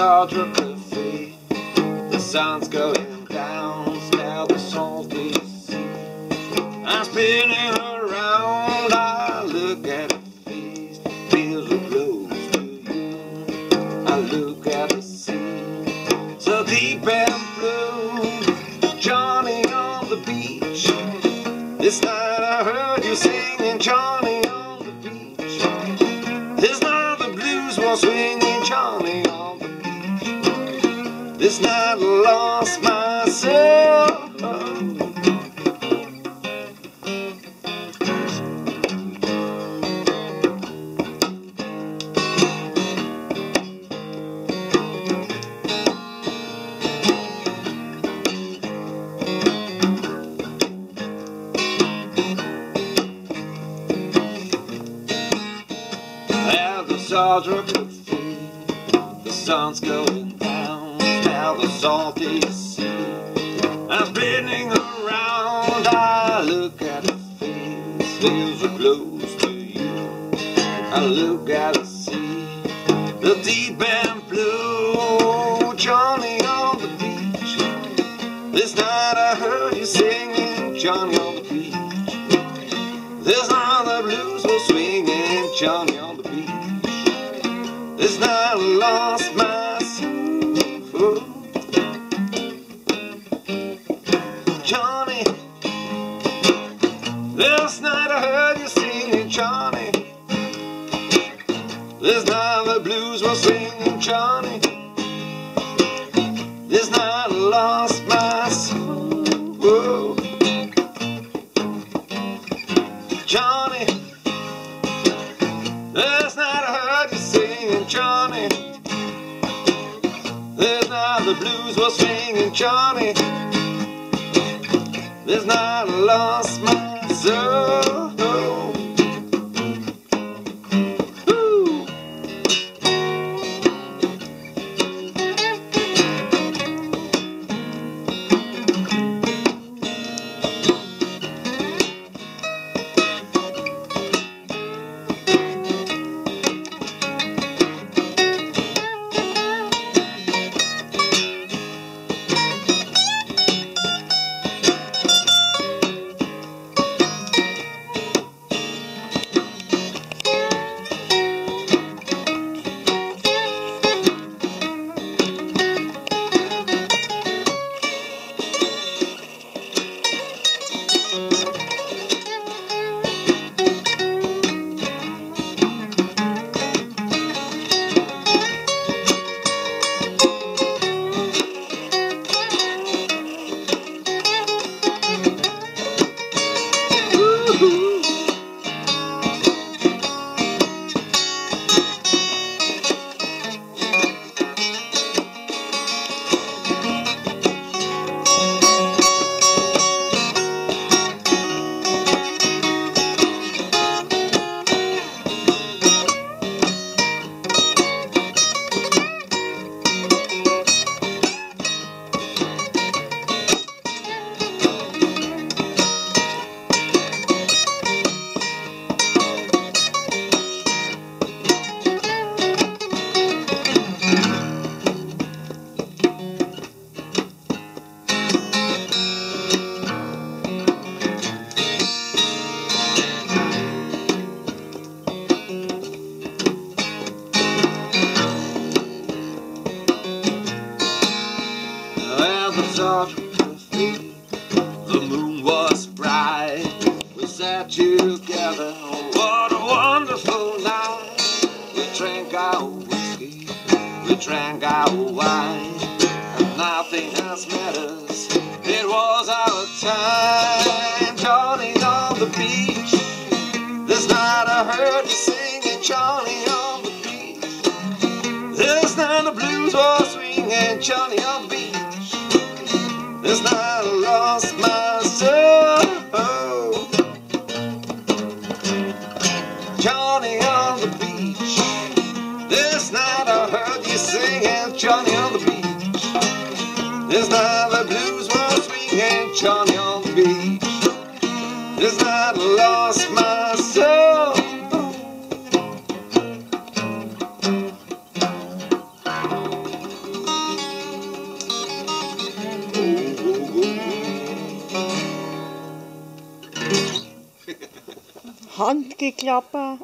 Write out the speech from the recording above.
Sardra Cafe. The sun's going down, smell the salty sea. I'm spinning around, I look at her face, feels so close to you. I look at the sea, so deep and blue. Johnny on the beach. This night I heard you singing, Johnny on the beach. This night the blues were swinging, Johnny on the beach. This night I lost my soul. Sardra Cafe, the sun's going down, smell the salty sea. I'm spinning around, I look at her face, feels so close to you. I look at the sea, the deep and blue. Johnny on the beach. This night I heard you singing, Johnny on the beach. This night the blues were swinging, Johnny on the beach. This night I lost my soul. Johnny, this night I heard you singing, Johnny. This night the blues were singing, Johnny. This night I lost my soul. Johnny, this night I heard you singing, Johnny. This night the blues were swinging, Johnny. This night I lost my soul. Ooh. The moon was bright, we sat together, what a wonderful night. We drank our whiskey, we drank our wine, and nothing else matters, it was our time. Johnny on the beach, this night I heard you singing, Johnny on the beach. This night the blues were swinging, Johnny on the beach. This night I lost my soul. Johnny on the beach. This night I heard you singing, Johnny on the beach. This night the blues were swinging, Johnny on the beach. This night I lost my soul. Handgeklapper.